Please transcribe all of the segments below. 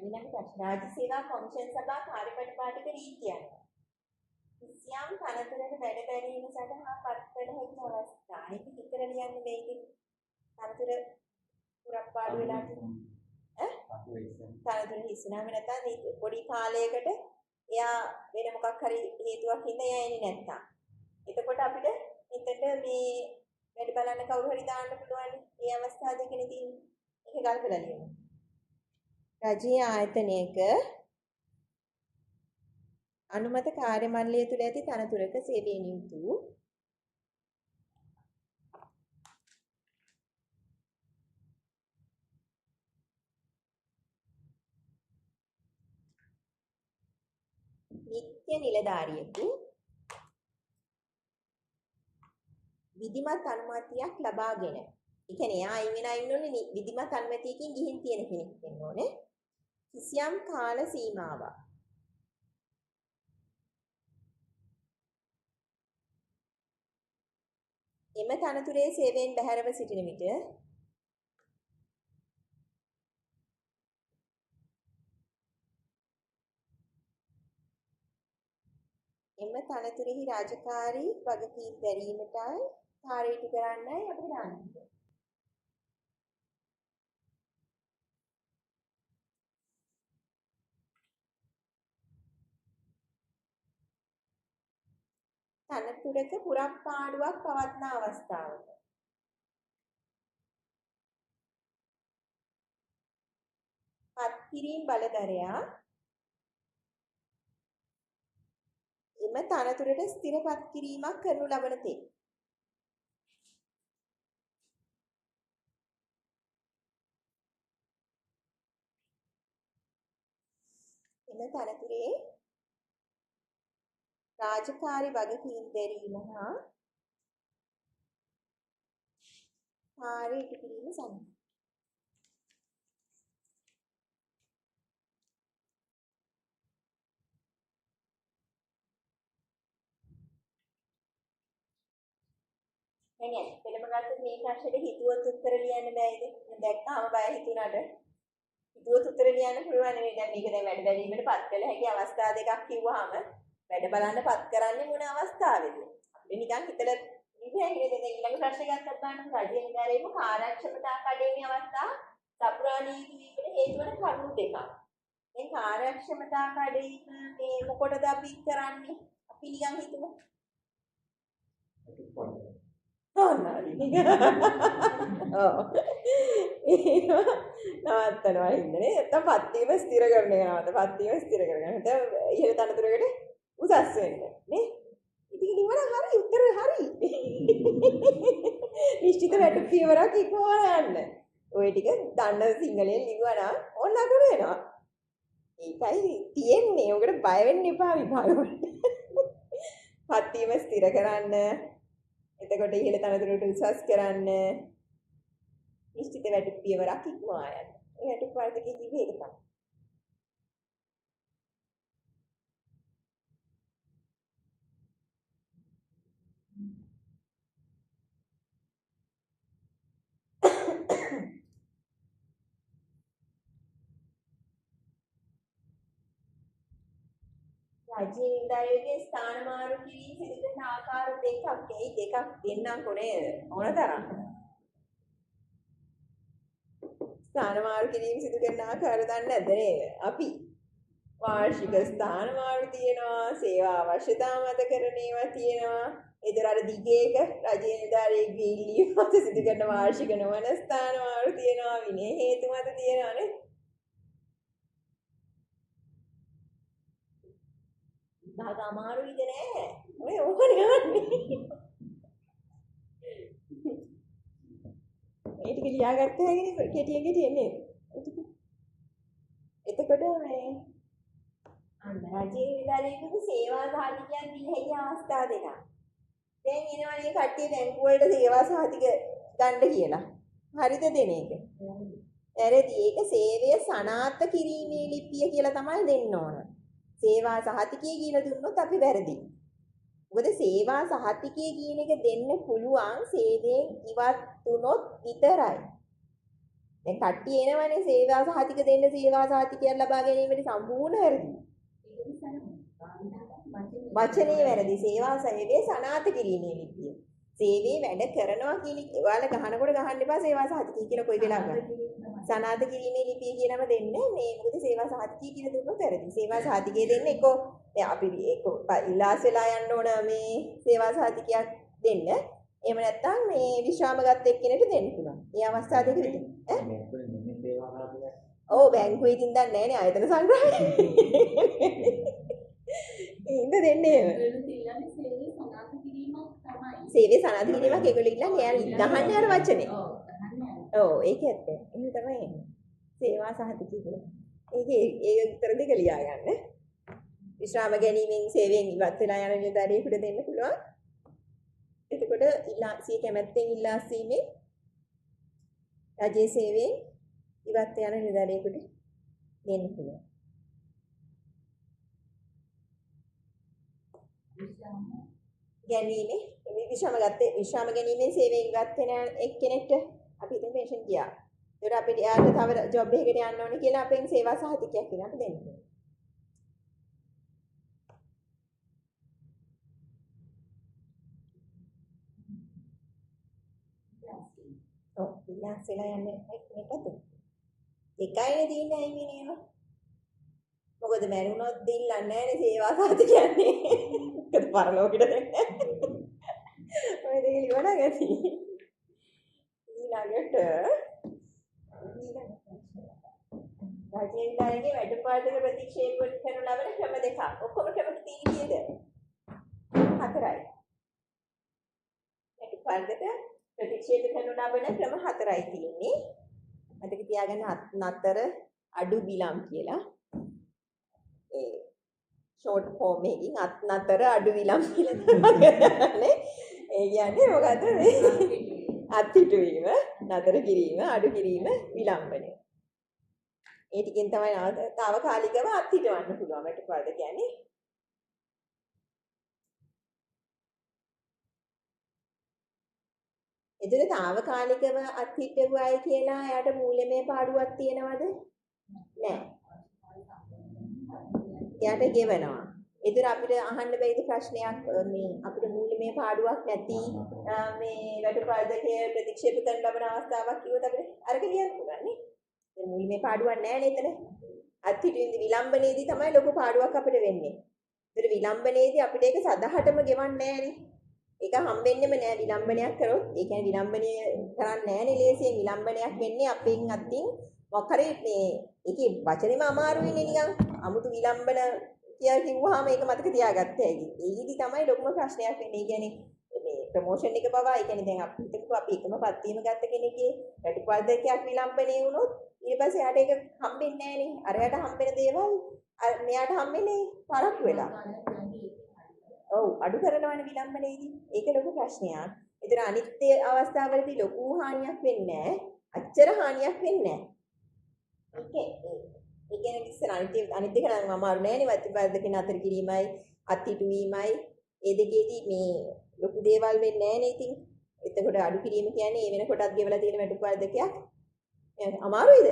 ඊළඟ ප්‍රශ්න රාජ්‍ය සේවා කොමිෂන් සභා කාර්යපටිපාටික රීතිය අනුව කිසියම් තනතුරක වැඩ බැරීම සඳහා පත්කළ හැකි අවස්ථා. ඒක විතර ලියන්නේ මේකේ තනතුර පුරප්පාඩු වෙලා තනතුර හිස්ුණාම නැත්නම් පොඩි කාලයකට එයා වෙන මොකක් හරි හේතුවක් හින්දා එයා එන්නේ නැත්තම්. එතකොට අපිට එතට මේ වැඩ බලන්න කවුරු හරි දාන්න පුළුවන්. මේ අවස්ථා දෙකනේ තියෙන්නේ. ඒක ගල්පලා ලියමු. රජීය ආයතනයක අනුමත කාර්ය මණ්ඩලය තුළ ඇති තනතුරක සේවයේ නියුතු නිත්‍ය නිලධාරියෙකු විධිමත් අනුමැතියක් ලබාගෙන, ඒ කියන්නේ එයා අයින් වෙනා ඉන්නෝනේ විධිමත් අනුමැතියකින් ගිහින් තියෙන කෙනෙක් වෙන්න ඕනේ. කිසියම් කාල සීමාවක් එම තනතුරේ සේවයෙන් බැහැරව සිටින විට එම තනතුරෙහි රාජකාරී වගකීම් දැරීමටයි කාර්යයට කරන්නයි අපිට දාන්නේ. තනතුරක පුරප්පාඩුවක් පවත්න අවස්ථාවක පත්කිරීම් බලධරයා එම තනතුරට ස්ථිර පත්කිරීමක් කරනු ලබන තෙක් එම තනතුරේ රාජකාරී වගකීම් දැරීම හා කාර්ය ඉටු කිරීම සඳහා එන්නේ පෙළම ගත්තොත් මේ ප්‍රශ්නෙට හිතුවත් උත්තර ලියන්න බෑද? දැක්කම බය හිතුණාට හිතුවත් උත්තර ලියන්න පුළුවන් නෙවෙයි. දැන් මේක දැන් වැඩ බැලීමට පත් කළ හැකි අවස්ථා දෙකක් කිව්වහම වැඩ බලන්න පත් කරන්නේ මොන අවස්ථාවේද? අපිට නිකන් හිතලා ඉන්නේ දැන් ඊළඟ ප්‍රශ්නේ ගත්තත් බලන්න රජයේ නිලධාරීන්ව කාර්යක්ෂමතා කඩේමේ අවස්ථා සපුරාණී වීමට හේතු වන කරුණු දෙකක්. මේ කාර්යක්ෂමතා කඩේම මේ මොකටද අපි කරන්නේ? අපි නිකන් හිතමු. නවත්තනවා ඉන්නේ. නැත්තම් පත්වීම ස්ථිර කරන එක නවත්ත. පත්වීම ස්ථිර කරගන්න. නැත්නම් ඉහළ තනතුරකට උසස් වෙන්න. නේ? ඉතින් ඉවර හරි උත්තර හරි. නිශ්චිත වැටු පියවරක් ඉක්මවා යන්න. ඔය ටික දන්න සිංහලෙන් ලිව්වා නම් ඕන අකුර වෙනවා. ඒකයි තියෙන්නේ. ඔකට බය වෙන්න එපා විභාග වලට. පත්වීම ස්ථිර කරන්න. එතකොට ඉහළ තනතුරට උසස් කරන්න. නිශ්චිත වැටු පියවරක් ඉක්මවා යන්න. ඒ වැටු පාඩකේ කිව්වේ ඒක තමයි. රජයේ නිලධාරියෙකුගේ ස්ථාන මාරු කිරීම සිදු කරන ආකාර දෙකක්. ඒ දෙකක් දෙන්නම් කොනේ ඕනතරම්. ස්ථාන මාරු කිරීම සිදු කරන ආකාර දන්නේ නැද්ද නේද? අපි වාර්ෂික ස්ථාන මාරු තියෙනවා, සේවා අවශ්‍යතා මත කරන ඒවා තියෙනවා. ඒතර අර දිගේක රජයේ නිලධාරියෙකුගේ ඉල්ලීම මත සිදු කරන වාර්ෂික නොවන ස්ථාන මාරු තියෙනවා, විනය හේතු මත තියෙනවා නේ. භාග අමාරුයිද නෑ. ඔය ඕකනේ ගන්නේ. මේ ටික ලියාගත්ත හැකිනේ කෙටියෙන් නේද? එතකොට මේ රජයේ විද්‍යාලයේදී සේවා සාධිකයන් දී හැකි අවස්ථා දෙකක්. දැන් එනවනේ කට්ටිය බැංකු වලට සේවා සාධික ගන්න කියලා. හරිද දෙන එක? ඇරෙදි ඒක සේවය සනාථ කිරීමේ ලිපිය කියලා තමයි දෙන්න ඕන. සේවා සහතිකය කියලා දුන්නොත් අපි වැරදි. මොකද සේවා සහතිකය කියන එක දෙන්න පුළුවන් සේවයෙන් ඉවත් වුණොත් විතරයි. දැන් කට්ටිය එනවනේ සේවා සහතික දෙන්න සේවා සහතිකයක් ලබා ගැනීමට සම්පූර්ණ වැරදි. වචනේ වැරදි. සේවා සේවයේ සනාථ කිරීමේ ලිපිය. සේවයේ වැඩ කරනවා කියන ඔයාලා ගහනකොට ගහන්න එපා සේවා සහතිකය කියලා කොයි වෙලාවකද. සනාථ කිරීමේ ලිපිය කියනම දෙන්න මේ මොකද සේවා සහතිකය කියලා දුන්නොත් වැරදි. සේවා සහතිකය දෙන්න එක අපි ඒක ඉලාස් වෙලා යන්න ඕන මේ සේවා සහතිකයක් දෙන්න. එහෙම නැත්නම් මේ විශ්‍රාම ගත එක්කෙනෙක් දෙන්න පුළුවන්. මේ අවස්ථා දෙක විතර. ඔව් බැංකුවේ ඉතින් දන්නේ නැහැ නේ ආයතන සංග්‍රහය. ඉන්න දෙන්නේ එහෙම. සේවයේ සනාථ කිරීමක් ඒගොල්ලෝ ඉල්ලන්නේ ගහන්නේ අර වචනේ. ඔව් ඒක ඇත්ත. එහෙම තමයි එන්නේ. සේවා සහතිකය කියලා. ඒ උත්තර දෙක ලියා ගන්න. විශ්‍රාම ගැනීමෙන් සේවයෙන් ඉවත් වෙලා යන නිලධාරියෙකුට දෙන්න පුළුවන්. එතකොට සිය කැමැත්තෙන් ඉල්ලා සීමේ රජයේ සේවයෙන් ඉවත් යන නිලධාරියෙකුට දෙන්න පුළුවන්. ගැනීමේ විශ්‍රාම ගැනීමෙන් සේවයෙන් ඉවත් වෙන එක්කෙනෙක්ට අපි ඉතින් පෙන්ෂන් ගියා. ඒකට අපිට යාට තව ජොබ් එකකට යන්න ඕනේ කියලා අපෙන් සේවා සහතිකයක් කියලා අපි දෙන්න. ඔව් ඉලාස් වෙලා යන්නේ එකකට. එකයිනේ තියෙන්නේ අයිනේ නේම. මොකද මැරුණොත් දෙල්ලන්නේ නැහැ නේ සේවා සහතික කියන්නේ. මොකද පරලෝකෙට දෙන්නේ. ඔය දෙක ඉවර ගති. ඊළඟට රාජ්‍යන්දායගේ වැඩපාතක ප්‍රතික්ෂේප කරන ලබන ක්‍රම දෙකක්. ඔක්කොම ක්‍රම කීයද? 4යි. වැඩපාතක ප්‍රතික්ෂේප කරන ලබන ක්‍රම 4යි තියෙන්නේ. මතක තියාගන්න නතර අඩු බිලම් කියලා. ඒ ෂෝට් ෆෝම් එකකින් නතර අඩු විලම් කියලා තමයි. ඒ කියන්නේ මොකද මේ අත්හිටු වීම, නතර කිරීම, අඩු කිරීම, විලම්බනය. ඒ ටිකෙන් තමයි తాවකාලිකව අත්හිටවන්න පුළුවන් වැඩපාත කියන්නේ. එදින తాවකාලිකව අත්හිටුවයි කියලා එයාට මූල්‍යමය පාඩුවක් තියෙනවද? නැහැ. එයාට ගෙවනවා. එදින අපිට අහන්න බැයිද ප්‍රශ්නයක් මේ අපිට මූල්‍යමය පාඩුවක් නැති මේ වැඩපාතකයේ ප්‍රතික්ෂේප කරන ලබන අවස්ථාවක් කිව්වොත් අපිට අරක ලියන්න පුළුවන් නේ. ඒ මූල්‍යමය පාඩුවක් නැහැ නේද? අත්හිටුවින්ද විලම්බනයේදී තමයි ලොකු පාඩුවක් අපිට වෙන්නේ. ඒතර විලම්බනයේදී අපිට ඒක සදහටම ගෙවන්නේ නැහැ නේ. ඒක හම්බෙන්නෙම නෑ විලම්බනයක් කරොත්. ඒ කියන්නේ විලම්බනය කරන්නේ නෑනේ ලේසියෙන්. විලම්බනයක් වෙන්නේ අපෙන් අතින් මොකක් හරි මේ ඒකේ වචනේම අමාරුයිනේ නිකන්. 아무තු විලම්බන කියලා කිව්වහම ඒක මතක තියාගත්ත හැකි. ඒකෙදි තමයි ලොකුම ප්‍රශ්නයක් වෙන්නේ. ඒ කියන්නේ මේ ප්‍රොමෝෂන් එක පවා ඒ කියන්නේ දැන් අපි හිතමුකෝ අපි එකම පත්වීම ගත්ත කෙනෙක්ගේ වැඩිපල්දකයක් විලම්බනේ වුණොත් ඊට පස්සේ යාට ඒක හම්බෙන්නේ නෑනේ. අරයට හම්බෙන දේවල් මෙයාට හම්බෙන්නේ පරක්කු වෙලා. ඔව් අඩු කරනවනේ විලම්බනයේදී. ඒක ලොකු ප්‍රශ්නයක්. ඒතර අනිත්‍ය අවස්ථාවලදී ලොකු හානියක් වෙන්නේ නැහැ. අච්චර හානියක් වෙන්නේ නැහැ. ඒ කියන්නේ ඉස්සර අනිත්‍ය කරන්න අමාරු නෑනේ වත්පල්දකින් අතර කිරීමයි අත්හිටු වීමයි. ඒ දෙකේදී මේ ලොකු දේවල් වෙන්නේ නෑනේ ඉතින්. එතකොට අඩු කිරීම කියන්නේ ඒ වෙන කොටත් ගෙවලා තියෙන වත්පල්දකයක්. අමාරුයිද?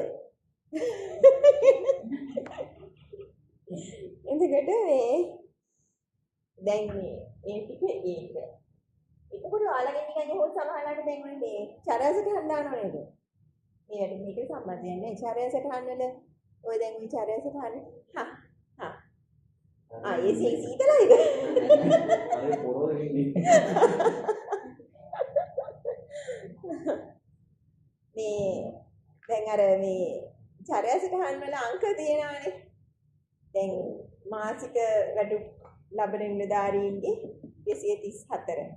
එතකොට මේ දැන් මේ ටික ඒක. එතකොට ඔයාලගෙන් නිකන් ගහුවොත් සමහරවිට දැන් මේ චරයසට හඳානව නේද? මේකට සම්බන්ධයක් නැහැ. චරයසට හඳවල ඔය දැන් ওই චරයසට හඳ හා ඒ සීතලයිද? අර පොරොර ඉන්නේ. මේ දැන් අර මේ චරයසට හඳවල අංක තියෙනවානේ. දැන් මාසික වැඩ ලබන නිලධාරීන්ගේ 234.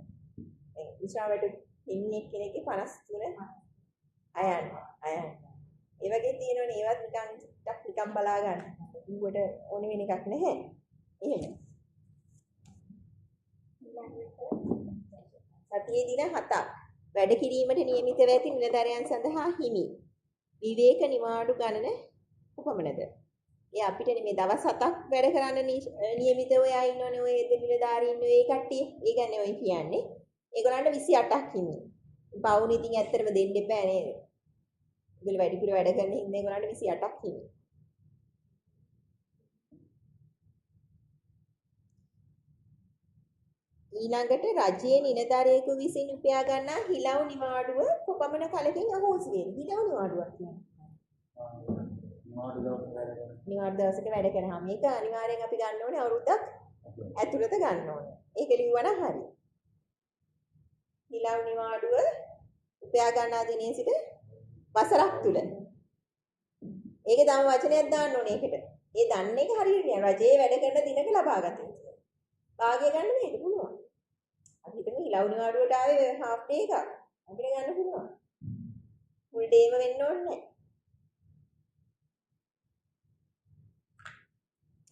විශ්‍රාමයට ඉන්නේ කෙනෙක්ගේ 53 අයන්. ඒ වගේ තියෙනවනේ ඒවත් නිකන් බලා ගන්න. ඌවට ඕනෙ වෙන එකක් නැහැ. එහෙම. සතියේ දින 7ක් වැඩ කිරීමට නියමිතව ඇති නිලධාරියන් සඳහා හිමි. විවේක නිවාඩු ගණන කොපමණද? ඒ අපිට මේ දවස් 7ක් වැඩ කරන්න නියමිතව ඔයා ඉන්නෝනේ ඔය නිලධාරීන් ඔය කට්ටිය. ඒ කියන්නේ ඔය කියන්නේ. ඒගොල්ලන්ට 28ක් හිමි. පවුන ඉතින් ඇත්තටම දෙන්න එපා නේද? ඒගොල්ලෝ වැඩිපුර වැඩ කරන හින්දා ඒගොල්ලන්ට 28ක් හිමි. ඊළඟට රජයේ නිලධාරියෙකු විසින් උපයා ගන්නා හිලව් නිවාඩුව කොපමණ කලකින් අහෝසි වේවි? හිලව් නිවාඩුවක් කියන්නේ. නිවාඩු දවසක වැඩ කරාම මේක අනිවාර්යෙන් අපි ගන්න ඕනේ අවුරුද්දක් ඇතුළත ගන්න ඕනේ. ඒක ලියුවනම් හරි. හිලව් නිවාඩුව උපයා ගන්නා දිනේ සිට වසරක් තුල. ඒක තම වචනයක් දාන්න ඕනේ ඒකට. ඒ දන්න එක හරියට නෑ. රජයේ වැඩ කරන දිනක ලබා ගත යුතුයි. භාගය ගන්න මේක පුළුවන්. අපි හිතමු හිලව් නිවාඩුවට ආවේ half day එකක්. අපිට ගන්න පුළුවන්. full day එක වෙන්න ඕනේ නෑ.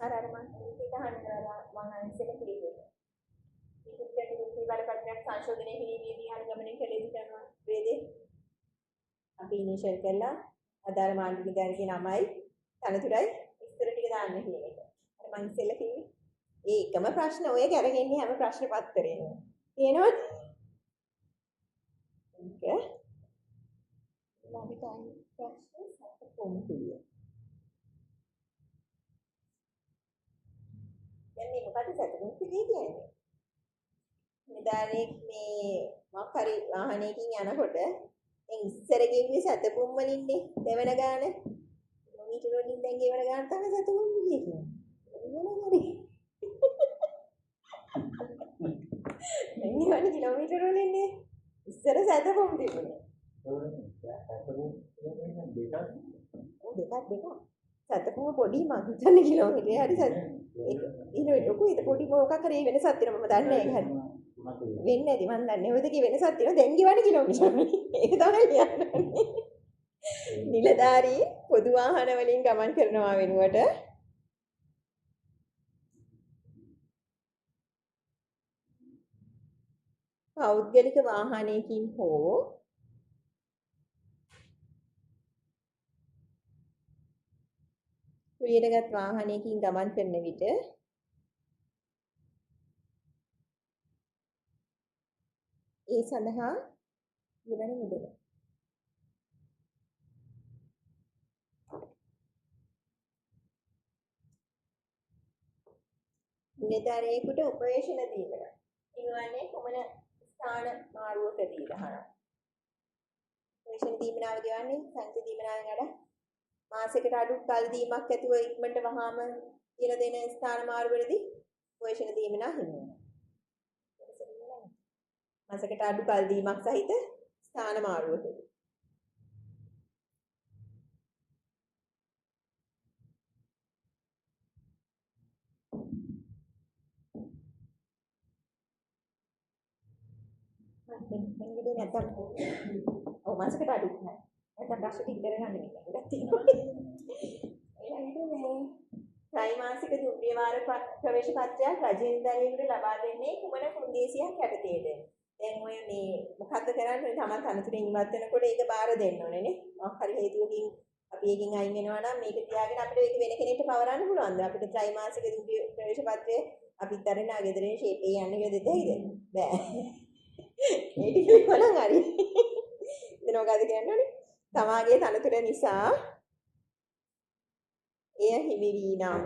අර මම ඒක අහනවා මම අනිසෙක පිළිගන්නවා. ඉතින් දුක්ඛ බලපත්‍රයක් සංශෝධනය කිරීමේදී අනුගමනය කළ යුතු කරනවා වේදේ. අපි ඉනිෂල් කළා අදාළ මාර්ගික දැනගේ නමයි තනතුරයි විස්තර ටික දාන්න කියන එක. අර මම ඉස්සෙල්ලා කිව්වේ ඒකම ප්‍රශ්න ඔය කරගෙන්නේ හැම ප්‍රශ්න පත්‍රේම. තේනවද? ඒක ලබිතායි ප්‍රශ්න සතපොම් පිළිය. දැන් මේ මොකද සතපොම් පිළිය කියන්නේ? නිදානේ මේ මොකක් හරි වාහනයකින් යනකොට දැන් ඉස්සර කිව්වේ සතපොම් වලින්නේ දෙවන ගාන. කිලෝමීටර වලින් දැන් ගෙවන ගාන තමයි සතපොම් පිළිය කියන්නේ. මොන හරි එන්නේ කිලෝමීටර වලින්නේ ඉස්සර සතපොම් තිබුණේ. දෙකක්. සතපොම පොඩි මං හිතන්නේ කිලෝමීටරේ හරි ඊළඟ ලොකු ඒක පොඩි මොකක් හරි වෙනසක් තියෙනවා මම දන්නේ නැහැ හරි. වෙන්නේ නැති මං දන්නේ. ඔය දෙකේ වෙනසක් තියෙනවා. දැන් ගෙවන්නේ කිලෝමීටර. ඒක තමයි කියන්නේ. නිලධාරී පොදු වාහන වලින් ගමන් කරනවා වෙනුවට පෞද්ගලික වාහනයකින් හෝ කුලියටගත් වාහනයකින් ගමන් කරන විට ඒ සඳහා ගෙවන මුදල නිලධාරියෙකුට උපවේශන දීමට ඉන්නවන්නේ කොමන ස්ථාන මාරුවකදී දහනවා. උපවේශන දීමනාව කියන්නේ සංකේත දීමනාවෙන් අඩ මාසයකට අඩු කල් දීමක් ඇතුව ඉක්මනට වහාම කියන දෙන ස්ථාන මාරුවලදී උපවේශන දීමනා හිමිවෙනවා. මාසයකට අඩු කල් දීමක් සහිත ස්ථාන මාරුවකදී මෙන්න නැත්තම් ඔව් මාසෙකට අඩු නැහැ. නැත්තම් ප්‍රශ්න ටික කරගන්න මේක. ගොඩක් තියෙනවා. ඊළඟට මේ ත්‍රිමාසික දුර්ව්‍යවහාර ප්‍රවේශ පත්‍රයක් රජයෙන් දරින්ට ලබා දෙන්නේ කුමන කුන්දේසියක් යටතේද? දැන් ඔය මේ මොකද්ද කරන්නේ? තමන් තනතුරෙන් ඉවත් වෙනකොට ඒක බාර දෙන්න ඕනේ නේ. මොකක් හරි හේතුවකින් අපි එකකින් අයින් වෙනවා නම් මේක තියාගෙන අපිට ඒක වෙන කෙනෙක්ට පවරන්න පුළුවන්ද? අපිට ත්‍රිමාසික දුර්ව්‍ය ප්‍රවේශ පත්‍රය අපිත් අරගෙන ආගෙදරින් ෂේපේ යන්න කියලා දෙතයිද? බෑ. ඒක කිව්වනම් හරි. එතන මොකද කියන්නේ? තමාගේ තනතුර නිසා එය හිමි වී නම්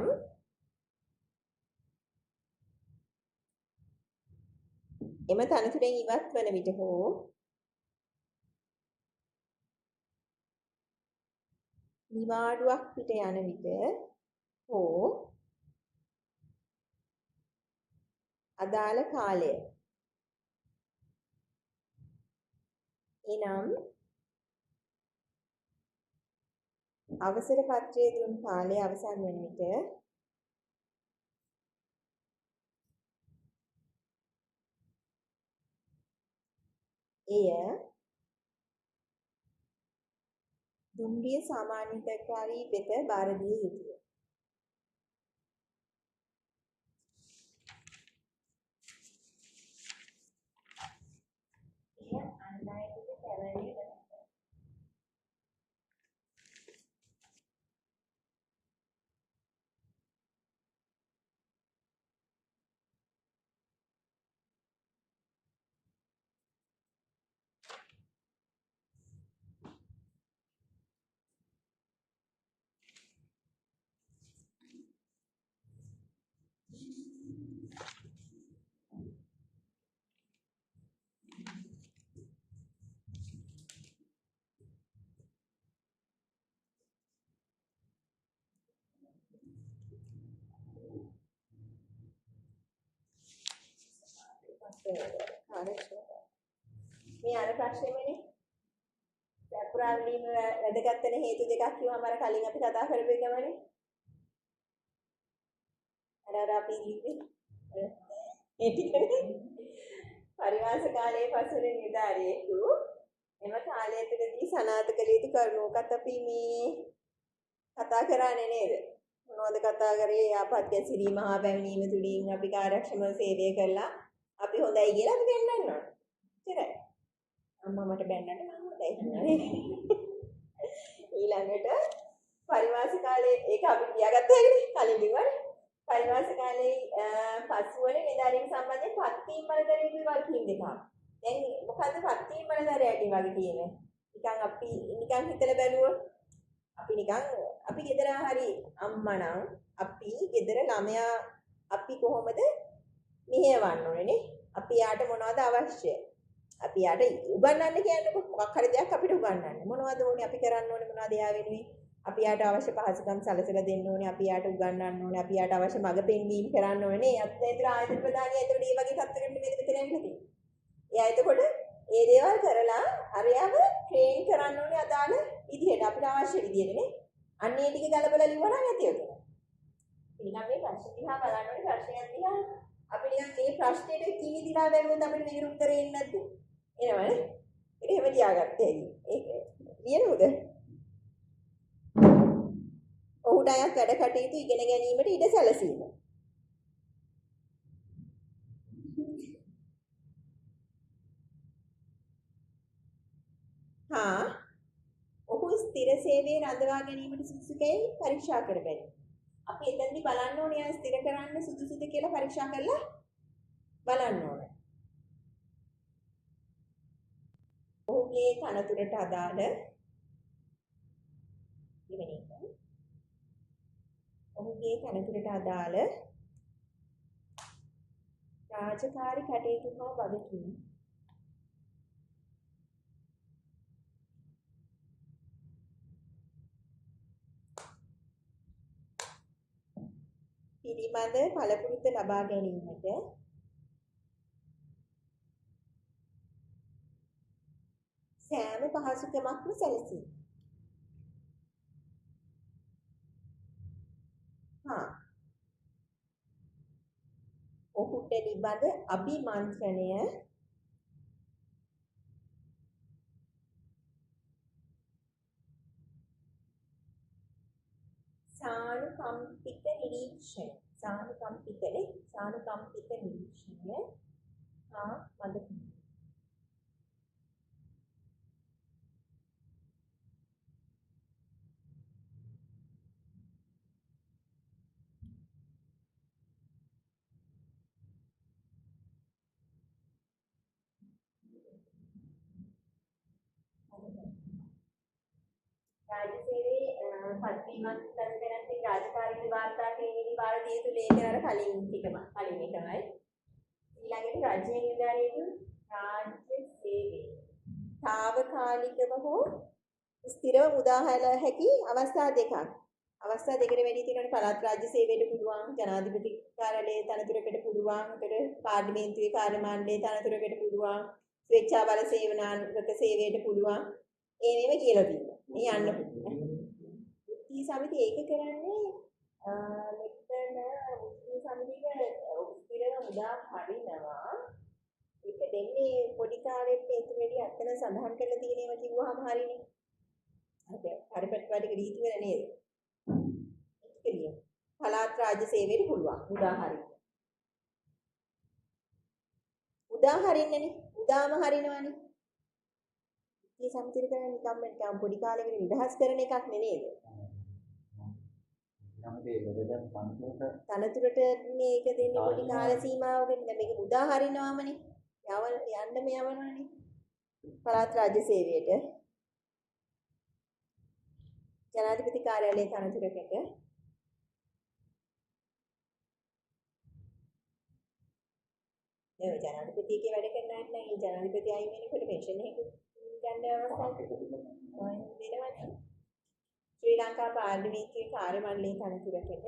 එම තනතුරෙන් ඉවත් වන විට හෝ නිවාඩුවක් පිට යන විට හෝ අදාළ කාලය එනම් අවසර පත්‍රයේ දුන් කාලය අවසන් වන විට එය දුම්රිය සාමාන්‍යකාරී වෙත බාර දිය යුතුය. එය අන්ලයින්ට පැවරී මේ අර ප්‍රශ්නේමනේ පුරාවලීම වැදගත් වෙන හේතු දෙකක් කිව්වම අර කලින් අපි කතා කරපු එකමනේ. අර අපි ඉන්නේ ඒ ටිකනේ. පරිවාස කාලයේ පසුර නිදාරියෙකු එම කාලය තුළදී සනාථ කළ යුතු කරුණුකත් අපි මේ කතා කරන්නේ නේද? මොනවද කතා කරේ? ආපත් ගැසිරීම හා පැමිණීම තුලින් අපි කාර්යක්ෂමව සේවය කළා. අපි හොඳයි කියලා අපි පෙන්වන්න ඕන. ඉතින් අම්මා මට බැන්නට මම හොඳයි කියන්නේ. ඊළඟට පරිවාස කාලයේ ඒක අපි කියාගත්තා ඒකනේ කලින් දිවනේ. පරිවාස කාලයේ පසුවන නිදාරීම සම්බන්ධයෙන් පත්වීම් බලදරේ වගකීම් දෙකක්. දැන් මොකද්ද පත්වීම් බලදරයකින් වගේ තියෙන්නේ? නිකන් අපි නිකන් හිතලා බැලුවොත් අපි ගෙදර හරි අම්මා නම් අපි ගෙදර ළමයා අපි කොහොමද මෙහෙවන්න ඕනේ නේ? අපි යාට මොනවද අවශ්‍ය? අපි යාට උගන්වන්න කියන්නේ මොකක් හරි දෙයක් අපිට උගන්වන්න. මොනවද ඕනේ අපි කරන්න ඕනේ මොනවද එයා වෙනුවෙන්? අපි යාට අවශ්‍ය පහසුකම් සැලසලා දෙන්න ඕනේ. අපි යාට උගන්වන්න ඕනේ. අපි යාට අවශ්‍ය මඟ පෙන්වීම කරන්න ඕනේ නේ. අත්‍යන්තර ආයතන ප්‍රදානිය එතකොට මේ වගේ තත්ත්වයකට මෙතන ඇවිල්ලා තියෙන්නේ. එයා එතකොට ඒ දේවල් කරලා අරයව ට්‍රේන් කරන්න ඕනේ අදාළ විදිහට අපිට අවශ්‍ය විදිහට නේ. අන්න ඒ ටික ගලපලා ලිව්වා නම් ඇති වෙනවා. ඊළඟ මේ ප්‍රශ්න දිහා බලන්න ඕනේ ප්‍රශ්නයක් දිහා අපි නිකන් මේ ප්‍රශ්නෙට කිවිදිලා බැලුවොත් අපිට මේකට උත්තරේ එන්නේ නැද්ද? එනවනේ. ඒක එහෙම ලියාගත්තේ ඇයි? ඒක ලියනවද? ඔහුට අයත් වැඩ කටයුතු ඉගෙන ගැනීමට ඉඩ සැලසීම. ඔහු ස්ථිර සේවයේ රඳවා ගැනීමට සුදුසුකයි පරීක්ෂා කර බැලීම. අපි එතනදී බලන්න ඕනේ ආ ස්ථිර කරන්න සුදුසුද කියලා පරීක්ෂා කරලා බලන්න ඕනේ. ඔහුගේ තනතුරට අදාළ රාජකාරී කටයුතු හා වගකීම් පිළිබඳ පළපුරුද්ද ලබා ගැනීමට සෑම පහසුකමක්ම සැලසී. ඔහුට නිබඳ අභිමන්ත්‍රණය සානුකම්පිත නිරීක්ෂණය හා මඟ රාජ්‍ය සේවයේ පත්වීමක් ලැබෙනත් රාජකාරී වාර්තා කිරීමේ වාර දිය යුතු ලේඛන අර කලින් එකමයි. ඊළඟට රාජ්‍ය නිලධාරියෙකු රාජ්‍ය සේවයේ తాවකාලිකව හෝ ස්ථිරව මුදා හැකි අවස්ථා දෙකක්. අවස්ථා දෙකකට වැඩි තියෙනවනේ පළාත් රාජ්‍ය සේවයට පුළුවන්, ජනාධිපති කාර්යාලයේ තනතුරකට පුළුවන්, උඩට පාර්ලිමේන්තුවේ කාර්ය මණ්ඩලයේ තනතුරකට පුළුවන්, ස්වේච්ඡා බල සේවනාත්මක සේවයට පුළුවන්. ඒ මේව කියලා තියෙනවා. මේ යන්න පුළුවන්. උත්ති සමිතිය ඒක කරන්නේ මෙතන උත්ති සමිතියේ ස්ථිරව මුදා හරිනවා. ඒක දෙන්නේ පොඩි කාලෙත් ඒක වැඩි අතන සඳහන් කරලා තියෙනේම කිව්වහම හරිනේ. අර පැටවලට රීති වෙන නේද? ඒක පළාත් රාජ්‍ය සේවයට පුළුවන් උදාහරණ. උදාහරණනේ උදාම හරිනවනේ. මේ සම්පූර්ණ කරන්නේ නිකම්ම පොඩි කාලෙකට නිදහස් කරන එකක් නෙමෙයිද? තනතුරට මේක දෙන්නේ පොඩි කාල සීමාවකට. දැන් මේක උදාහරණවමනේ. යන්න මෙයවනවනේ. පළාත් රාජ්‍ය සේවයට ජනාධිපති කාර්යාලයේ තනතුරකට මේ ජනාධිපතිගේ වැඩ කරන්න නම් ඒ ජනාධිපති අයින් වෙනකොට පෙන්ෂන් එක ගන්න අවස්ථාවක් දෙනවනේ. ශ්‍රී ලංකා පාර්ලිමේන්තුවේ කාර්ය මණ්ඩලයේ තනතුරකට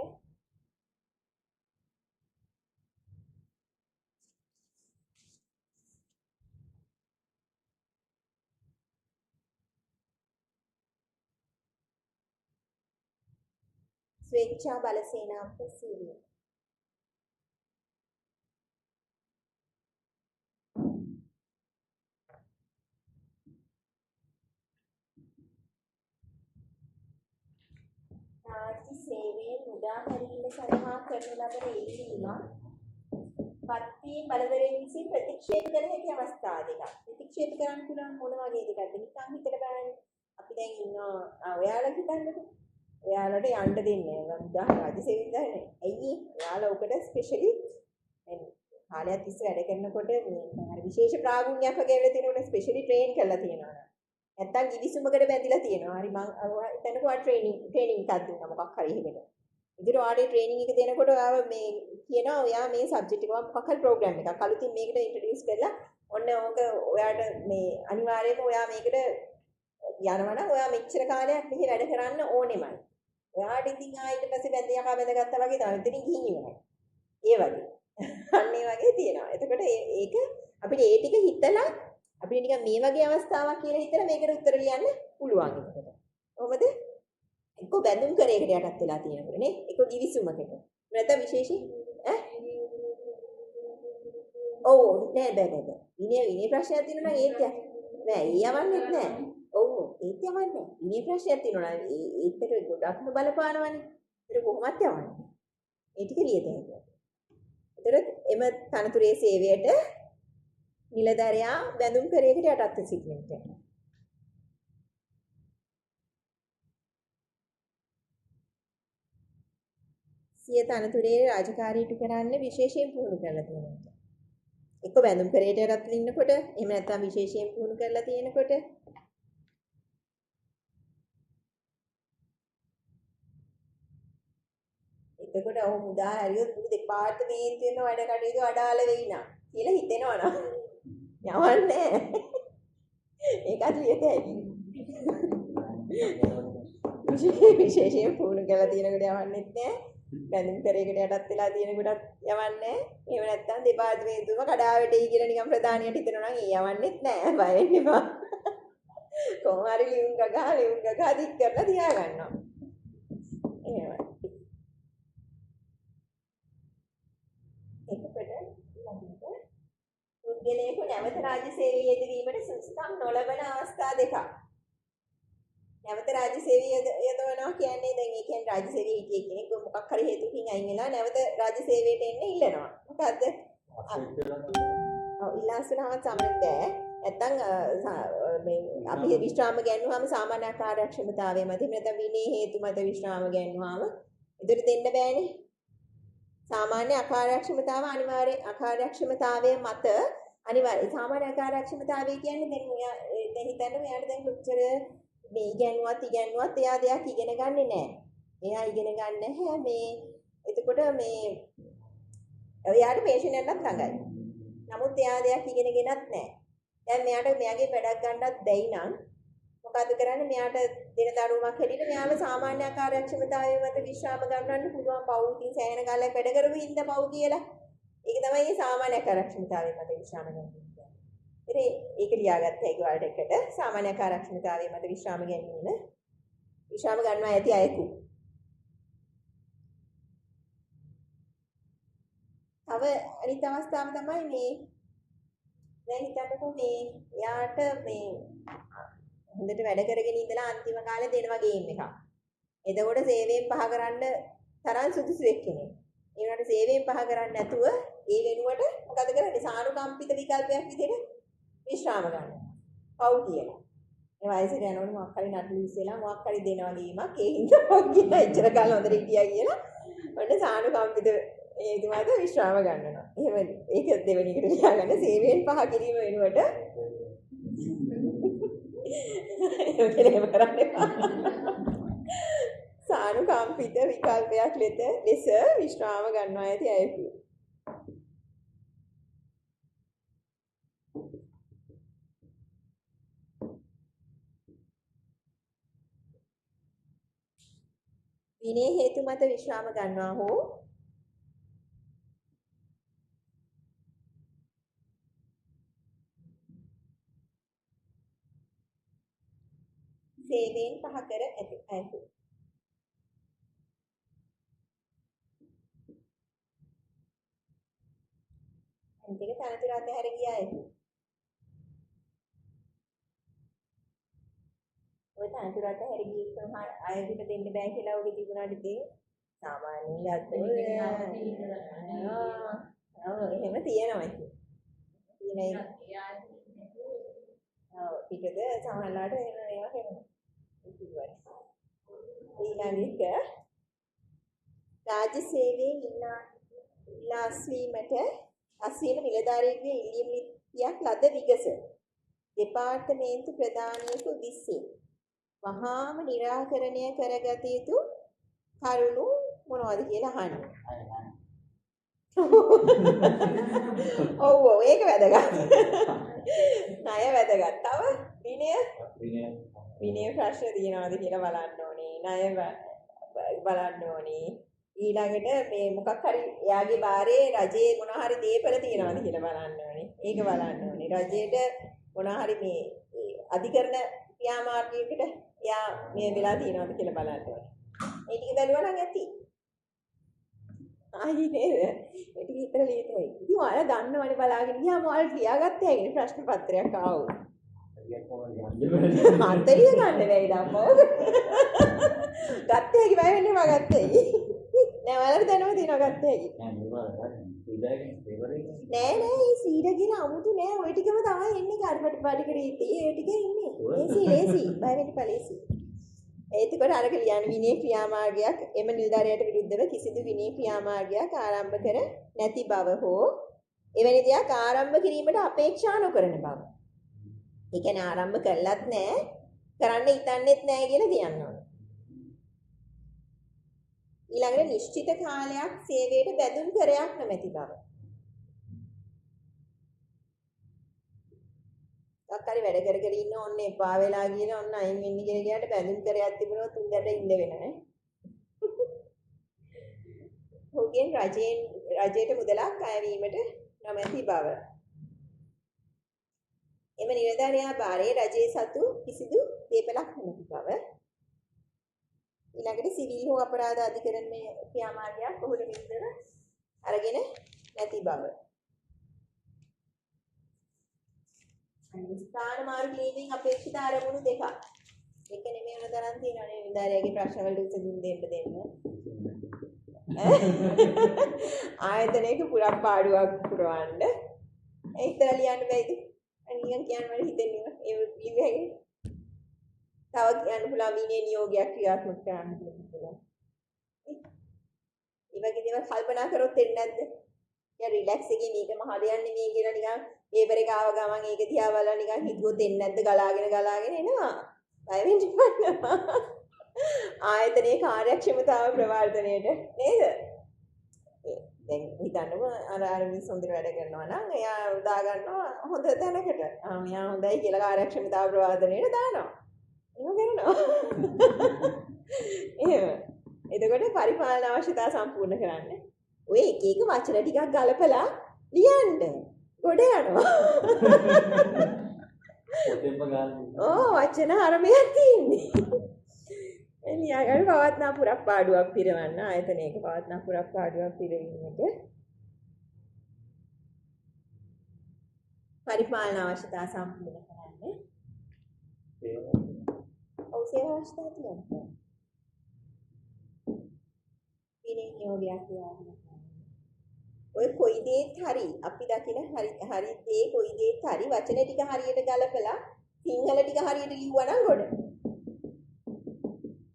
ස්වේච්ඡා බල සේනාංක සීලිය. රාජ්‍ය සේවයේ මුදා හැරීම සඳහා කරන ලබන ඉල්ලීම පත්වීම් බලවේගයෙන් විසින් ප්‍රතික්ෂේප කර හැකි අවස්ථා දෙකක්. ප්‍රතික්ෂේප කරන්න පුළුවන් මොන වගේ දෙයක්ද? නිකන් හිතට බලන්න. අපි දැන් ඉන්නවා ඔයාලා හිතන්නකෝ. ඔයාලට යන්න දෙන්නේ නැහැ. රාජ්‍ය සේවයෙන් දාන්නේ. ඇයි? ඔයාලා ඔකට ස්පෙෂලි කාලයක් තිස්සේ වැඩ කරනකොට මේ විශේෂ ප්‍රාගුණ්‍යයක් වගේ වෙලා තියෙනකොට ස්පෙෂලි ට්‍රේන් කරලා තියෙනවා. නැත්තම් ගිවිසුමකට බැඳිලා තියෙනවා. හරි මම එතනක ඔයා ට්‍රේනින් එකක් දුන්නා මොකක් හරි එහෙකට. ඉතින් ඔයාලේ ට්‍රේනින් එක දෙනකොට ඔයාව මේ කියනවා ඔයා මේ සබ්ජෙක්ට් එක මොකක් හරි ප්‍රෝග්‍රෑම් එකක් අලුතින් මේකට ඉන්ට්‍රොඩියුස් කරලා ඔන්න ඕක ඔයාට මේ අනිවාර්යයෙන්ම ඔයා මේකට යනවා නම් ඔයා මෙච්චර කාලයක් මෙහි වැඩ කරන්න ඕනෙමයි. ඔයාට ඉතින් ඊට පස්සේ බැඳ යකා බැඳගත්තා වගේ තමයි ඉතින් ගිහින් ඉවරයි. ඒ වගේ. අන්න ඒ වගේ තියෙනවා. එතකොට ඒක අපිට ඒ ටික හිතලා අපිට නිකන් මේ වගේ අවස්ථාවක් කියලා හිතලා මේකට උත්තර ලියන්න පුළුවන් එතකොට. කොහොමද? එක්ක බැඳුම් කරේකට යටත් වෙලා තියෙනකොට නේ. එක්ක ගිවිසුමකට. නැත්නම් විශේෂයි ඔව් නෑ බෑ. විනය ප්‍රශ්නයක් තියෙනවා නම් ඒත් නෑ යවන්නෙත් නෑ. ඔව් ඒත් යවන්නේ. විනය ප්‍රශ්නයක් තියෙනවා නම් ඒකට ගොඩක්ම බලපානවනේ. ඒක කොහොමද යවන්නේ? ඒ ටික ලියද හැකියි. ඒතර එම තනතුරේ සේවයට නිලධරයා බැඳුම් කරේකට යටත් සිටින්නට. සිය තනතුරේ රාජකාරී ඉටු කරන්න විශේෂයෙන් පුහුණු කරලා තියෙනවා. එක්ක බැඳුම් කරේට යටත් ඉන්නකොට එහෙම නැත්නම් විශේෂයෙන් පුහුණු කරලා තියෙනකොට එතකොට ඔහු මුදා හැරියොත් මුළු දෙපාර්තමේන්තුවේම වැඩ කටයුතු අඩාල වෙයි නා කියලා හිතෙනවා නම් යවන්නේ ඒකත් ලියත හැකි. විශේෂයෙන් පුහුණු කරලා තියෙනකොට යවන්නෙත් නෑ. බැඳුම් කරේකට යටත් වෙලා තියෙනකොටත් යවන්නේ. එහෙම නැත්නම් දෙපාර්තමේන්තුවම කඩාවැටෙයි කියලා නිකන් ප්‍රධානියට හිතනවා නම් යවන්නෙත් නෑ. බය වෙන්න එපා. කොහොම හරි ලියුම් ගගා දික් කරලා තියා ගන්නවා. එහෙමයි. පුද්ගලයෙකු නැවත රාජ්‍ය සේවයේ යෙදවීමට සුදුසුකම් නොලබන අවස්ථා දෙකක්. නැවත රාජ්‍ය සේවයේ යෙදවනවා කියන්නේ දැන් ඒ කියන්නේ රාජ්‍ය සේවයේ හිටිය කෙනෙක් මොකක් හරි හේතුකින් අයින් වෙලා නැවත රාජ්‍ය සේවයට එන්න ඉල්ලනවා. මොකද්ද? ඔව් ඉල්ලාසනම සම්බන්ධය. නැත්තම් මේ අපි විශ්‍රාම ගන්නුවාම සාමාන්‍ය කාර්යක්ෂමතාවය මත නැත්නම් විනය හේතු මත විශ්‍රාම ගන්නුවාම ඉදිරි දෙන්න බෑනේ. සාමාන්‍ය අකාර්යක්ෂමතාව අනිවාර්ය අකාර්යක්ෂමතාවය මත අනිවාර්ය සාමාන්‍ය අකාර්යක්ෂමතාවය කියන්නේ දැන් ඔයා දැන් හිතන්න මෙයාට දැන් කොච්චර මේ ඉගෙනුවත් එයා දෙයක් ඉගෙන ගන්නෙ නැහැ. එයා ඉගෙන ගන්න නැහැ මේ එතකොට මේ එයාට පේෂන් එකක් ළඟයි. නමුත් එයා දෙයක් ඉගෙනගෙනත් නැහැ. දැන් මෙයාට මෙයාගේ වැඩක් ගන්නත් බැයි නම් මොකද කරන්නේ? මෙයාට දින දරුවමක් හැටියට මෙයාව සාමාන්‍ය කාර්යක්ෂමතාවය මත විශ්‍රාම ගන්නවන්න පුළුවන්. පව් ඉතින් සෑහෙන කාලයක් වැඩ කරපු හින්දා පව් කියලා. ඒක තමයි මේ සාමාන්‍ය කාර්යක්ෂමතාවය මත විශ්‍රාම ගන්න කියන්නේ. ඉතින් ඒක ලියාගත්ත හැකි වලට එකට සාමාන්‍ය කාර්යක්ෂමතාවය මත විශ්‍රාම ගැනීම විශ්‍රාම ගන්නවා ඇති අයකු. තව අනිත් අවස්ථාව තමයි මේ දැන් හිතන්නකෝ මේ එයාට මේ හොඳට වැඩ කරගෙන ඉඳලා අන්තිම කාලේ දෙනවා ගේම් එකක්. එතකොට සේවයෙන් පහ කරන්න තරම් සුදුසු එක්කෙනෙක්. ඒ වුණාට සේවයෙන් පහ කරන්නේ නැතුව ඒ වෙනුවට මොකද කරන්නේ? සානුකම්පිත විකල්පයක් විදිහට විශ්‍රාම ගන්නවා. පව් කියලා. මේ වයසට යනකොට මොකක් හරි නටු ඉස්සෙලා මොකක් හරි දෙනවා ගේමක්. ඒ හින්දා පව් කියලා එච්චර කාල හොඳට හිටියා කියලා. ඔන්න සානුකම්පිත ඒ තුමාද විශ්‍රාම ගන්නවා. එහෙම ඒක දෙවෙනි එකට ලියාගන්න සේවයෙන් පහ කිරීම වෙනුවට ඒක කරන්නේ සානුකම්පිත විකල්පයක් ලෙස විශ්‍රාම ගන්නවා ඇති අයකු. විනය හේතු මත විශ්‍රාම ගන්නවා හෝ සේවයෙන් පහ කර ඇති අයකු. අන්තික තනතුර අතහැර ගියා ඒක. ඔය තනතුර අතහැර ගියොත් ආයෙත් දෙන්න බෑ කියලා ඔගේ තිබුණාට ඉතින් සාමාන්‍යයෙන් එහෙම තියෙනවා ඉතින්. පිටද සමහරලාට ඒවා කරනවා. ඊළඟට රාජ්‍ය සේවයෙන් ඉල්ලා අස්වීම නිලධාරියෙකුගේ ඉල්ලීම් ලිපියක් ලද විගස දෙපාර්තමේන්තු ප්‍රධානියෙකු විසින් වහාම निराකරණය කරගත යුතු කරුණු මොනවද කියලා අහන්නේ. ඔව් ඒක වැදගත්. ණය වැදගත්. තව විනය ප්‍රශ්න තියෙනවද කියලා බලන්න ඕනේ. ණය බලන්න ඕනේ. ඊළඟට මේ මොකක් හරි එයාගේ බාරේ රජයේ මොන හරි දේපල තියෙනවද කියලා බලන්න ඕනේ. ඒක බලන්න ඕනේ. රජයේට මොන හරි මේ අධිකරණ ක්‍රියාමාර්ගයකට එයා මේ වෙලා තියෙනවද කියලා බලන්න ඕනේ. ඒ ටික බැලුවා නම් ඇති. ආයි නේද? ඒ ටික විතර ලියතයි. ඉතින් ඔයාලා දන්නවනේ බලාගෙන ගියාම ඔයාලා ලියාගත්තේ ඇයි ප්‍රශ්න පත්‍රයක් ආවොත්. අන්තරිය ගන්න බැයිද අම්මෝ? ගත්තේ හැකි බය වෙන්නේ මම ගත්තේ. නෑ ඔයාලට දැනව තියෙනවා ගත්තේ හැකි. නෑ මේ සීරගෙන අමුතු නෑ ඔය ටිකම තමයි එන්නේ කාර්යපට පාඩික රීති. ඒ ටික ඉන්නේ. ලේසි බය වෙන්න පළේසි. ඒකකට අරක ලියන විනය ක්‍රියාමාර්ගයක් එම නිලධාරියට විරුද්ධව කිසිදු විනය ක්‍රියාමාර්ගයක් ආරම්භ කර නැති බව හෝ එවැනි දෙයක් ආරම්භ කිරීමට අපේක්ෂා නොකරන බව. ඒ කියන්නේ ආරම්භ කළත් නැහැ, කරන්න හිතන්නේත් නැහැ කියලා කියන්න ඕනේ. ඊළඟට නිශ්චිත කාලයක් සේවයට බැඳුම් කරයක් නැමැති බව. අක්කාරි වැඩ කර ඉන්න ඕනේ එපා වෙලා ගියන ඔන්න අයින් වෙන්න කියලා ගියාට බැඳුම් කරයක් තිබුණොත් උන්දට ඉන්න වෙනනේ. ඔහුගෙන් රජයට මුදලක් අය වීමට නොමැති බව. එම නිලධාරියා බාරේ රජයේ සතු කිසිදු දේපලක් නැති බව. ඊළඟට සිවිල් හෝ අපරාධ අධිකරණයේ ක්‍රියාමාර්ගයක් ඔහුට විරුද්ධව අරගෙන නැති බව. ස්ථාන මාරු කිරීමෙන් අපේක්ෂිත අරමුණු දෙකක්. එක නෙමෙයි වෙන තරම් තියෙනවානේ නිලධාරියාගේ ප්‍රශ්න වලට උත්තර දෙන්න. ආයතනයක පුරප්පාඩුවක් පුරවන්න. ඒතර ලියන්න බැයිද? අනියන් කියන්නේ හිතෙන්නේ ඒ ලිව්වේ. තව කියන්න පුළුවන් විනය නියෝගයක් ක්‍රියාත්මක කරන්න පුළුවන්. ඒ වගේ දේවල් කල්පනා කරොත් එන්නේ නැද්ද? යා රිලැක්ස් එකේ මේක මහ දෙයක් නෙමෙයි කියලා නිකන් පේපර් එක ආව ගමන් ඒක දිහා බලලා නිකන් හිතුවොත් එන්නේ නැද්ද ගලාගෙන එනවා. බය වෙන්න එපා. ආයතනයේ කාර්යක්ෂමතාව ප්‍රවර්ධනයේට නේද? දැන් හිතන්නම අර මිනිස් හොඳට වැඩ කරනවා නම් එයා උදා ගන්නවා හොඳ තැනකට. මෙයා හොඳයි කියලා කාර්යක්ෂමතාව ප්‍රවර්ධනයේට දානවා. එහෙම කරනවා. එහෙම. එතකොට පරිපාලන අවශ්‍යතාව සම්පූර්ණ කරන්න. ඔය එක එක වචන ටිකක් ගලපලා ලියන්න. ගොඩ යනවා. වචන හරමයක් තියෙන්නේ. එළියකට පවත්නා පුරප්පාඩුවක් පිරවන්න ආයතනයක පවත්නා පුරප්පාඩුවක් පිරවීමට පරිපාලන අවශ්‍යතා සම්පූර්ණ කරන්න. ඔව් සේවා අවශ්‍යතා තියෙනවා. විනය නියෝගයක් කියනවා. ඔය කොයි දේත් හරි අපි දකින හරි දේ කොයි දේත් හරි වචන ටික හරියට ගලපලා සිංහල ටික හරියට ලිව්වා නම් ගොඩ.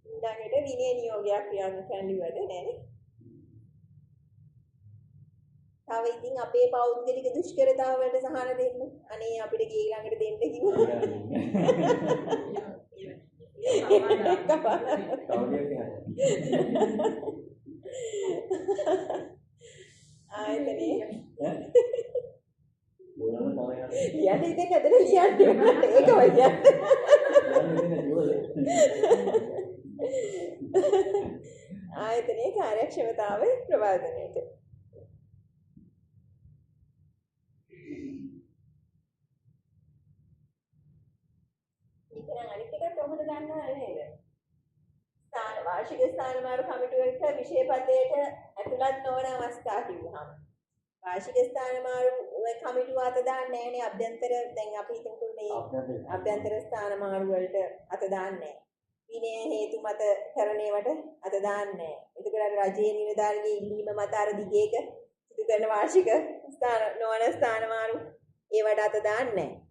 ඊළඟට විනය නියෝගයක් ක්‍රියාත්මක කරන්න ඉවරද නෑනේ. තව ඉතින් අපේ පෞද්ගලික දුෂ්කරතාව වලට සහන දෙන්න. අනේ අපිට ගේ ළඟට දෙන්න කිව්වා. ආයතනේ ලියන්න ඉතින් ඇදලා ලියන්න ඒක වගේ ආයතනයේ කාර්යක්ෂමතාව ප්‍රවර්ධනයට ඉතින් අනිත් එක කොහොමද ගන්නව නේද? වාර්ෂික ස්ථාන මාරු කමිටුවක විෂය පදයට ඇතුළත් නොවන අවස්ථා කිව්වහම වාර්ෂික ස්ථාන මාරු ඔය කමිටුව අත දාන්නේ නැහැනේ අභ්‍යන්තර දැන් අපි හිතමුකෝ මේ අභ්‍යන්තර ස්ථාන මාරු වලට අත දාන්නේ නැහැ. විනය හේතු මත කරන ඒවට අත දාන්නේ නැහැ. ඒකට රජයේ නිලධාරිගේ ඉල්ලීම මත අර දිගේක සිදු කරන වාර්ෂික ස්ථාන නොවන ස්ථාන මාරු ඒවට අත දාන්නේ නැහැ.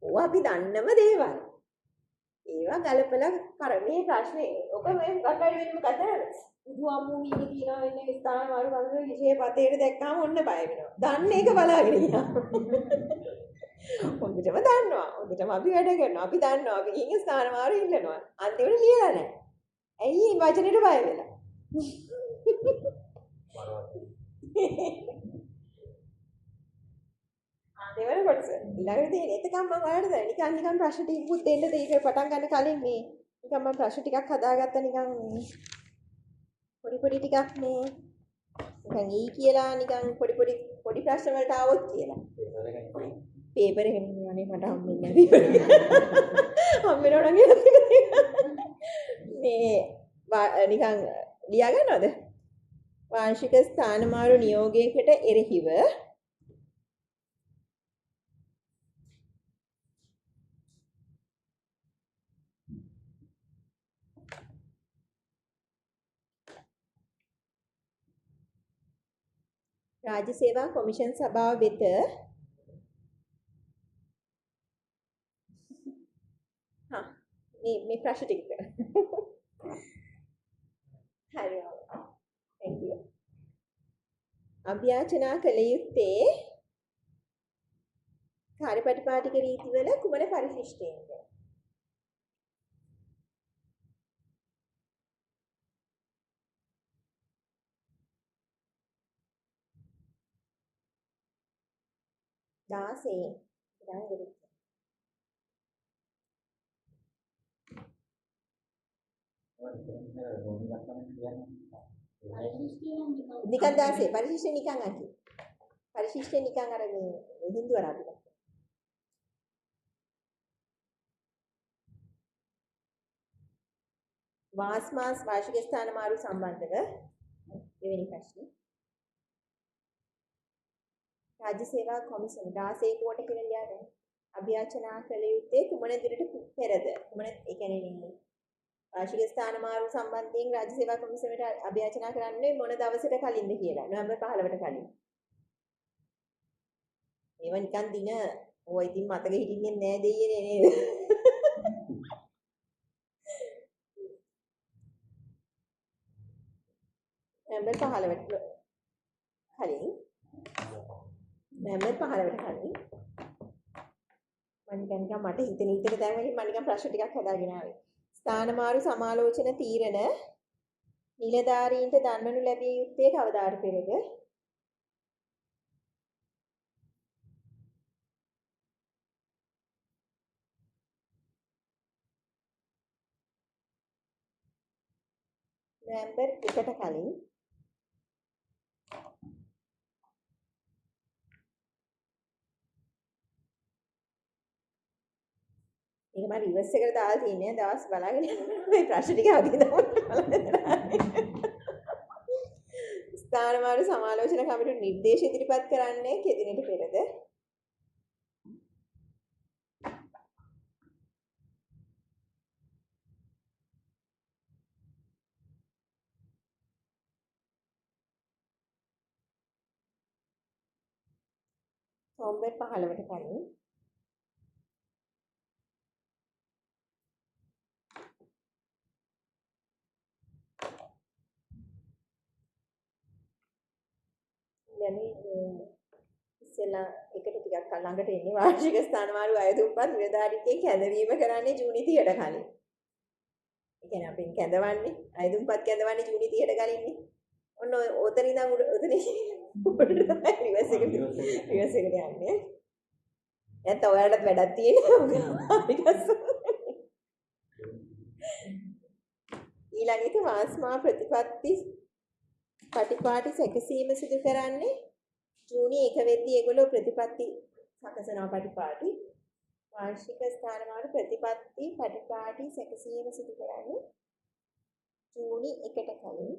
ඕවා අපි දන්නම දේවල්. ඒවා ගලපලා මේ ප්‍රශ්නේ ඔක මේ කටහඬ වෙනම කතාවද? බුදු අම්මෝ මීගේ තියනවා වෙන්නේ ස්ථාන මාරු වගේ විශේෂ පතේට දැක්කම ඔන්න බය වෙනවා. දන්න එක බලාගෙන ඉන්නවා. ඔබටම දන්නවා. ඔබටම අපි වැඩ කරනවා. අපි දන්නවා. අපි ගිහින් ස්ථාන මාරු ඉල්ලනවා. අන්තිමට ලියලා නැහැ. ඇයි මේ වචනෙට බය වෙලා? දෙවන කොටස ඊළඟට තියෙන එතකම් මම ඔයාලට දැන් නිකන් ප්‍රශ්න ටිකකුත් දෙන්න දෙයක පටන් ගන්න කලින් මේ නිකන් මම ප්‍රශ්න ටිකක් හදාගත්තා නිකන් පොඩි ටිකක් මේ නිකන් ඊ කියලා නිකන් පොඩි ප්‍රශ්න වලට ආවොත් කියලා පේපර් එකෙන් යන්නේ මට හම්බෙන්නේ නැහැ හම්බෙනවා නම් මේ නිකන් ලියා ගන්නවද වාර්ෂික ස්ථානමාරු නියෝගයකට එරෙහිව රාජ්‍ය සේවා කොමිෂන් සභාව වෙත මේ ප්‍රශ්න ටික හරි thank you අභ්‍යාචනා කළ යුත්තේ කාර්යපටිපාටික රීතිවල කුමන පරිශිෂ්ටයෙන්ද දාසේ නිකන් දාසේ පරිශිෂ්ටය නිකන් අකි පරිශිෂ්ටය නිකන් අර මේ හින්දු අරාබික මාස් වාර්ෂික ස්ථාන මාරු සම්බන්ධව දෙවෙනි ප්‍රශ්නේ රාජ්‍ය සේවා කොමිෂන් 16 කොට කියලා ලියන්නේ අභ්‍යාචනා කළ යුත්තේ කුමන දිනට පෙරද කුමන ඒ කියන්නේ වාර්ෂික ස්ථාන මාරු සම්බන්ධයෙන් රාජ්‍ය සේවා කොමිෂමට අභ්‍යාචනා කරන්නේ මොන දවසට කලින්ද කියලා නොවැම්බර් 15ට කලින් මේව නිකන් දින ඔය ඉතින් මතක හිටින්නේ නැහැ දෙයියනේ නේද නොවැම්බර් 15ට කලින් නොවැම්බර් 15ට කලින් මම නිකන් මට හිතෙන ඉතක දැන් මම නිකන් ප්‍රශ්න ටිකක් හදාගෙන ආවේ ස්ථානමාරු සමාලෝචන තීරණ නිලධාරීන්ට දන්වනු ලැබිය යුත්තේ කවදාට පෙරද නොවැම්බර් 1ට කලින් ඒක මම රිවර්ස් එකට දාලා තියන්නේ දවස් බලාගෙන මේ ප්‍රශ්න ටික අදිනවා ස්ථානමාරු සමාලෝචන කමිටුව නිර්දේශ ඉදිරිපත් කරන්නේ කෙදිනට පෙරද නොවැම්බර් 15ට කලින් ඉස්සෙල්ලා එකට ටිකක් ළඟට එන්නේ වාර්ෂික ස්ථානමාරු අයදුම්පත් නිලධාරීන්ගේ කැඳවීම කරන්නේ ජූනි 30ට කලින්. ඒ කියන්නේ අපි කැඳවන්නේ අයදුම්පත් කැඳවන්නේ ජූනි 30ට කලින්නේ. ඔන්න ඔතන ඉඳන් ඔතන රිවර්ස් එකට යන්නේ. නැත්නම් ඔයාලටත් වැඩක් තියෙනවා. ඊළඟ එක වාස්මා ප්‍රතිපත්ති පටිපාටි සැකසීම සිදු කරන්නේ ජූනි 1 වෙද්දී ඒගොල්ලෝ ප්‍රතිපත්ති සකසනවා පටිපාටි වාර්ෂික ස්ථානමාරු ප්‍රතිපත්ති පටිපාටි සැකසීම සිදු කරන්නේ ජූනි 1ට කලින්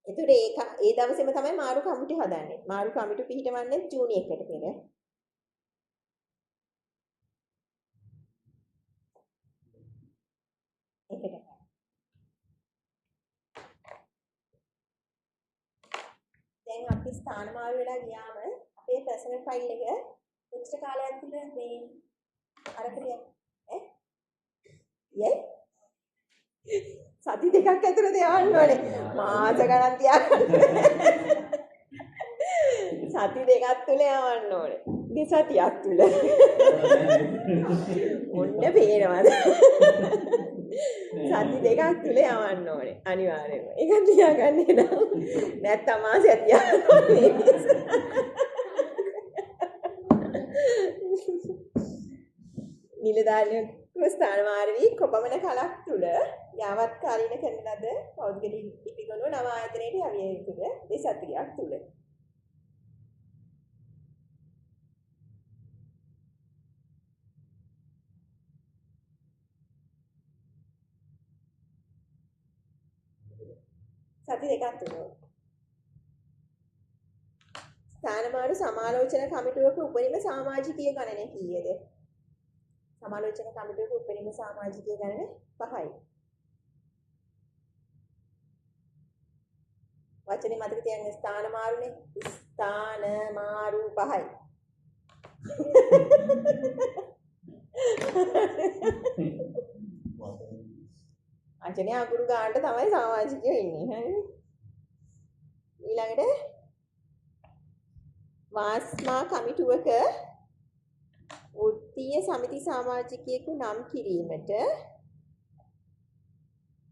ඒතර ඒ දවසේම තමයි මාරු කමිටු හදන්නේ. මාරු කමිටු පිහිටවන්නේ ජූනි 1කට පෙර. ඒකට. දැන් අපි ස්ථාන මාරු වෙලා ගියාම අපේ පර්සනල් ෆයිල් එක කොච්චර කාලයක් තුල මේ අරකට ඈ යයි සති දෙකක් ඇතුළත යවන්න ඕනේ. මාස ගණන් තියාගන්න. සති දෙකක් තුල යවන්න ඕනේ. දෙසතියක් තුල. ඔන්න පේනවද? සති දෙකක් තුල යවන්න ඕනේ. අනිවාර්යයෙන්ම. ඒක තියාගන්න එනම් නැත්තම් මාසයක් තියාගන්න ඕනේ. නිලධාරියෝ ස්ථාන මාර්ගී කොපමණ කලක් තුල යාවත් කාලීන කරන ලද පෞද්ගලික ලිපිගොනුව නව ආයතනයේ යවිය යුතුද දෙසතියක් තුල සති දෙකක් තුල ස්ථාන මාරු සමාලෝචන කමිටුවක උපරිම සමාජිකීය ගණනය කීයද? සමාලෝචන කමිටුවක උපරිම සමාජිකීය ගණන 5යි. වචනේ මතක තියාගන්න ස්ථාන මාරුනේ. ස්ථාන මාරු 5යි. අජනේ අකුරු ගන්නට තමයි සමාජිකයෝ ඉන්නේ. හරිද? ඊළඟට වාස්මා කමිටුවක වෘත්තීය සමිති සමාජිකයෙකු නම් කිරීමට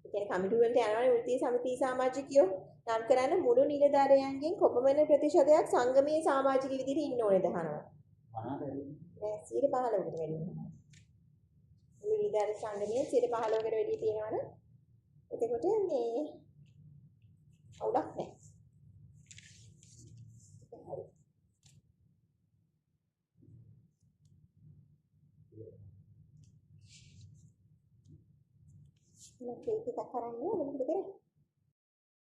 කියන්නේ කමිටුව වලට යනවනේ වෘත්තීය සමිති සමාජිකයෝ නම් කරන්න මුළු නිලධාරියන්ගෙන් කොපමණ ප්‍රතිශතයක් සංගමයේ සමාජික විදිහට ඉන්න ඕනේද අහනවා. 50%. නෑ 15%කට වැඩි වෙනවා. මුළු නිලධාරි සංගමයේ 15%කට වැඩි තියෙනවනේ. එතකොට මේ අවුලක් නෑ. මේක එකක් කරන්නේ මොකද කරන්නේ?